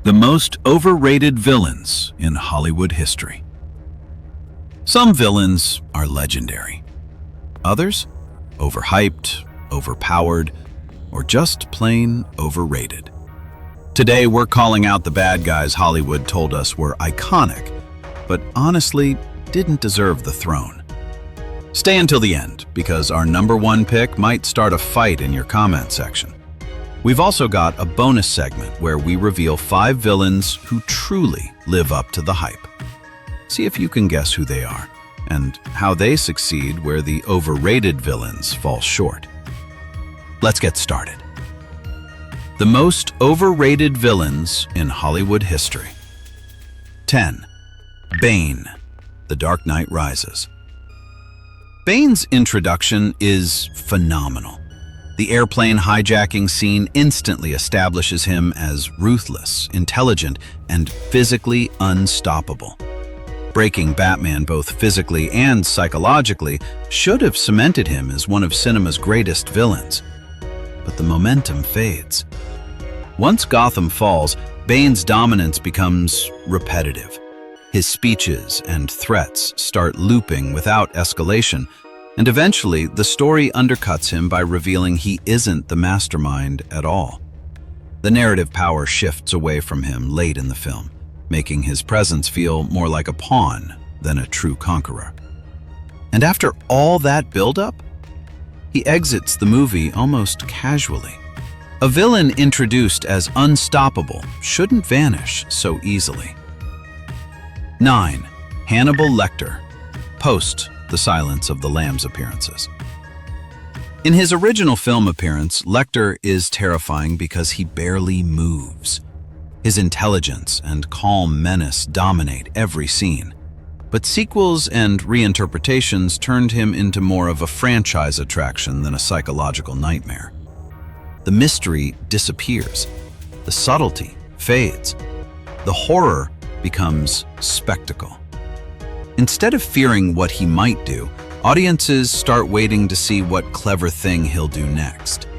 The most overrated villains in Hollywood history. Some villains are legendary. Others, overhyped, overpowered, or just plain overrated. Today, we're calling out the bad guys Hollywood told us were iconic, but honestly didn't deserve the throne. Stay until the end, because our number one pick might start a fight in your comment section. We've also got a bonus segment where we reveal 5 villains who truly live up to the hype. See if you can guess who they are, and how they succeed where the overrated villains fall short. Let's get started. The most overrated villains in Hollywood history. 10. Bane, The Dark Knight Rises. Bane's introduction is phenomenal. The airplane hijacking scene instantly establishes him as ruthless, intelligent, and physically unstoppable. Breaking Batman both physically and psychologically should have cemented him as one of cinema's greatest villains. But the momentum fades. Once Gotham falls, Bane's dominance becomes repetitive. His speeches and threats start looping without escalation, and eventually the story undercuts him by revealing he isn't the mastermind at all. The narrative power shifts away from him late in the film, making his presence feel more like a pawn than a true conqueror. And after all that buildup, he exits the movie almost casually. A villain introduced as unstoppable shouldn't vanish so easily. 9. Hannibal Lecter, post the Silence of the Lambs appearances. In his original film appearance, Lecter is terrifying because he barely moves. His intelligence and calm menace dominate every scene. But sequels and reinterpretations turned him into more of a franchise attraction than a psychological nightmare. The mystery disappears. The subtlety fades. The horror becomes spectacle. Instead of fearing what he might do, audiences start waiting to see what clever thing he'll do next.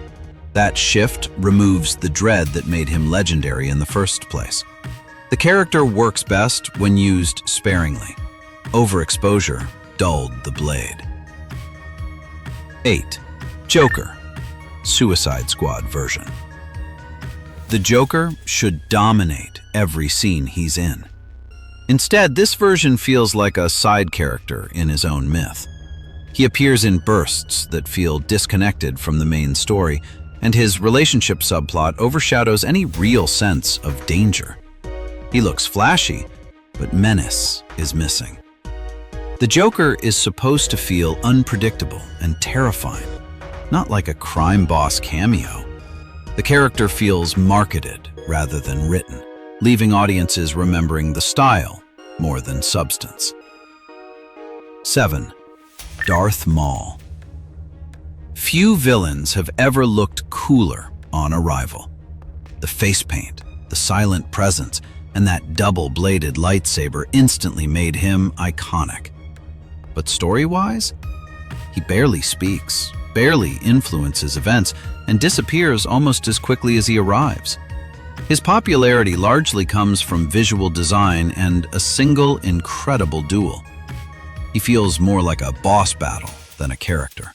That shift removes the dread that made him legendary in the first place. The character works best when used sparingly. Overexposure dulled the blade. 8. Joker, Suicide Squad version. The Joker should dominate every scene he's in. Instead, this version feels like a side character in his own myth. He appears in bursts that feel disconnected from the main story, and his relationship subplot overshadows any real sense of danger. He looks flashy, but menace is missing. The Joker is supposed to feel unpredictable and terrifying, not like a crime boss cameo. The character feels marketed rather than written, leaving audiences remembering the style more than substance. 7. Darth Maul. Few villains have ever looked cooler on arrival. The face paint, the silent presence, and that double-bladed lightsaber instantly made him iconic. But story-wise, he barely speaks, barely influences events, and disappears almost as quickly as he arrives. His popularity largely comes from visual design and a single incredible duel. He feels more like a boss battle than a character.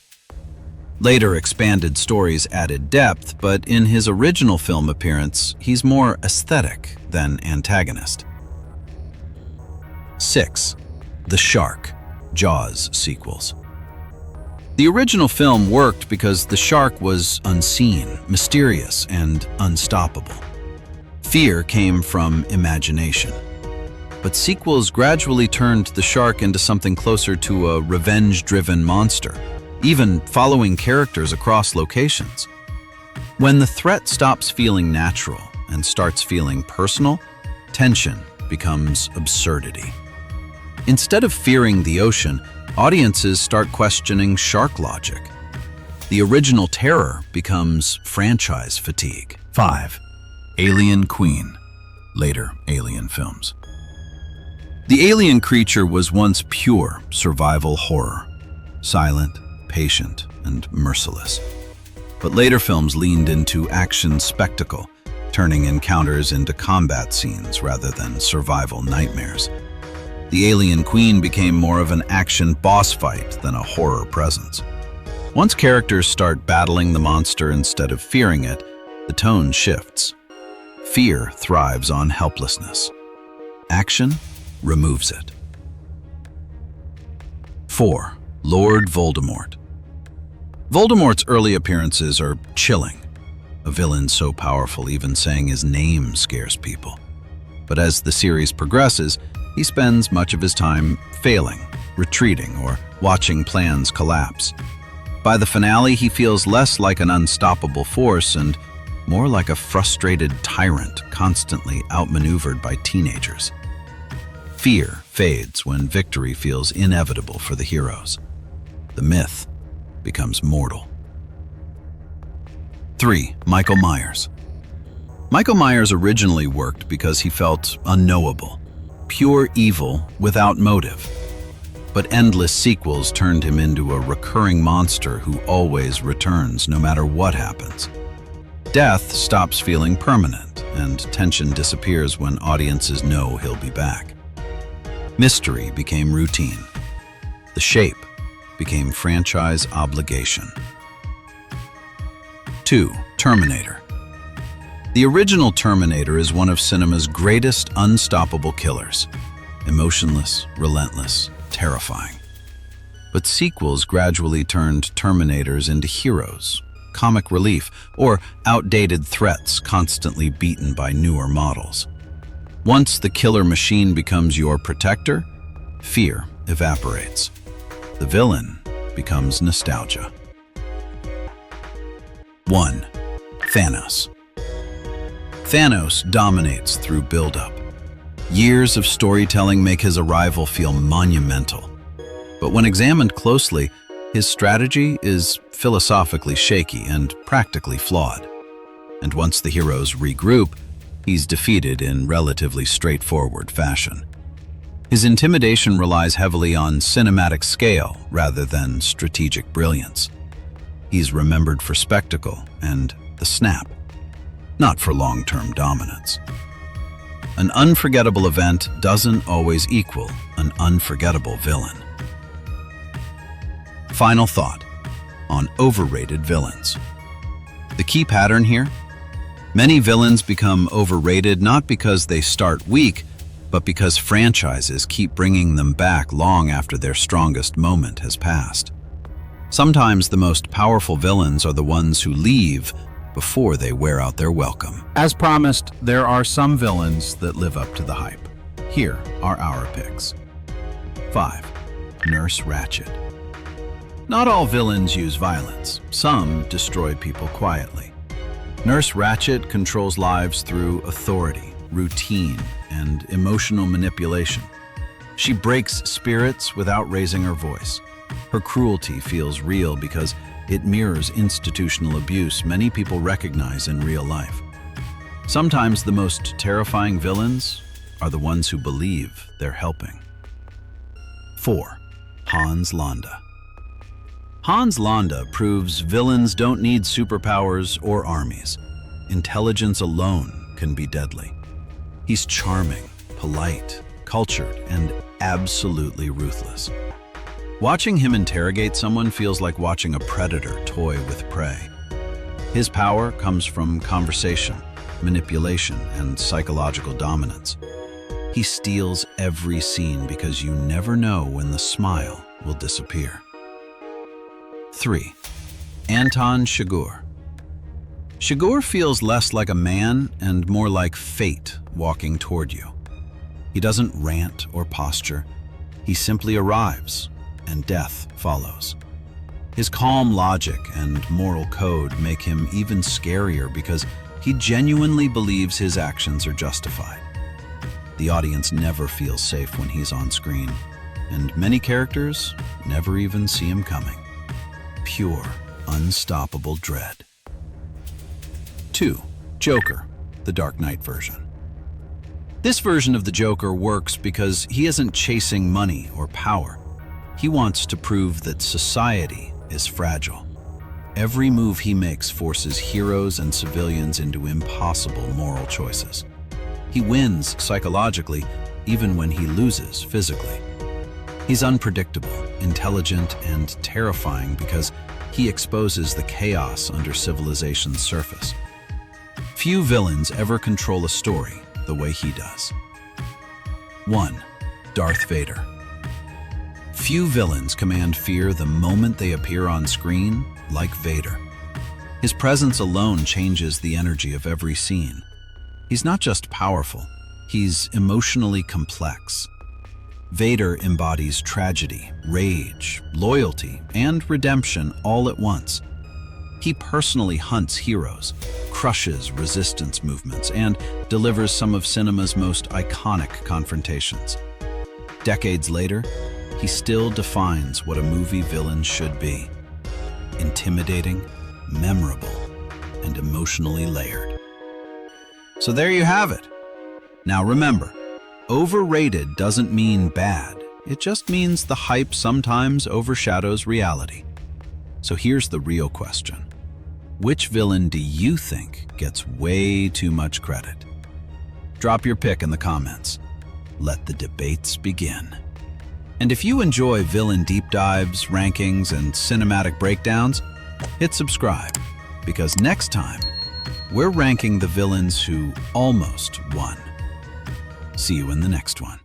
Later expanded stories added depth, but in his original film appearance, he's more aesthetic than antagonist. 6. The Shark, Jaws sequels. The original film worked because the shark was unseen, mysterious, and unstoppable. Fear came from imagination. But sequels gradually turned the shark into something closer to a revenge-driven monster, even following characters across locations. When the threat stops feeling natural and starts feeling personal, tension becomes absurdity. Instead of fearing the ocean, audiences start questioning shark logic. The original terror becomes franchise fatigue. 5. Alien Queen, later Alien films. The alien creature was once pure survival horror, silent, patient, and merciless. But later films leaned into action spectacle, turning encounters into combat scenes rather than survival nightmares. The alien queen became more of an action boss fight than a horror presence. Once characters start battling the monster instead of fearing it, the tone shifts. Fear thrives on helplessness. Action removes it. 4. Lord Voldemort. Voldemort's early appearances are chilling. A villain so powerful even saying his name scares people. But as the series progresses, he spends much of his time failing, retreating, or watching plans collapse. By the finale, he feels less like an unstoppable force and more like a frustrated tyrant constantly outmaneuvered by teenagers. Fear fades when victory feels inevitable for the heroes. The myth becomes mortal. 3. Michael Myers. Michael Myers originally worked because he felt unknowable, pure evil without motive. But endless sequels turned him into a recurring monster who always returns no matter what happens. Death stops feeling permanent, and tension disappears when audiences know he'll be back. Mystery became routine. The Shape became franchise obligation. 2. Terminator. The original Terminator is one of cinema's greatest unstoppable killers. Emotionless, relentless, terrifying. But sequels gradually turned Terminators into heroes, comic relief, or outdated threats constantly beaten by newer models. Once the killer machine becomes your protector, fear evaporates. The villain becomes nostalgia. 1. Thanos. Thanos dominates through build-up. Years of storytelling make his arrival feel monumental. But when examined closely, his strategy is philosophically shaky and practically flawed. And once the heroes regroup, he's defeated in relatively straightforward fashion. His intimidation relies heavily on cinematic scale rather than strategic brilliance. He's remembered for spectacle and the snap, not for long-term dominance. An unforgettable event doesn't always equal an unforgettable villain. Final thought on overrated villains. The key pattern here? Many villains become overrated not because they start weak, but because franchises keep bringing them back long after their strongest moment has passed. Sometimes the most powerful villains are the ones who leave before they wear out their welcome. As promised, there are some villains that live up to the hype. Here are our picks. 5. Nurse Ratched. Not all villains use violence. Some destroy people quietly. Nurse Ratched controls lives through authority, routine, and emotional manipulation. She breaks spirits without raising her voice. Her cruelty feels real because it mirrors institutional abuse many people recognize in real life. Sometimes the most terrifying villains are the ones who believe they're helping. 4. Hans Landa. Hans Landa proves villains don't need superpowers or armies. Intelligence alone can be deadly. He's charming, polite, cultured, and absolutely ruthless. Watching him interrogate someone feels like watching a predator toy with prey. His power comes from conversation, manipulation, and psychological dominance. He steals every scene because you never know when the smile will disappear. 3. Anton Chigurh. Chigurh feels less like a man and more like fate walking toward you. He doesn't rant or posture. He simply arrives, and death follows. His calm logic and moral code make him even scarier because he genuinely believes his actions are justified. The audience never feels safe when he's on screen, and many characters never even see him coming. Pure, unstoppable dread. 2. Joker, the Dark Knight version. This version of the Joker works because he isn't chasing money or power. He wants to prove that society is fragile. Every move he makes forces heroes and civilians into impossible moral choices. He wins psychologically, even when he loses physically. He's unpredictable, intelligent, and terrifying because he exposes the chaos under civilization's surface. Few villains ever control a story the way he does. 1. Darth Vader. Few villains command fear the moment they appear on screen like Vader. His presence alone changes the energy of every scene. He's not just powerful, he's emotionally complex. Vader embodies tragedy, rage, loyalty, and redemption all at once. He personally hunts heroes, crushes resistance movements, and delivers some of cinema's most iconic confrontations. Decades later, he still defines what a movie villain should be: intimidating, memorable, and emotionally layered. So there you have it. Now remember, overrated doesn't mean bad. It just means the hype sometimes overshadows reality. So here's the real question. Which villain do you think gets way too much credit? Drop your pick in the comments. Let the debates begin. And if you enjoy villain deep dives, rankings, and cinematic breakdowns, hit subscribe, because next time, we're ranking the villains who almost won. See you in the next one.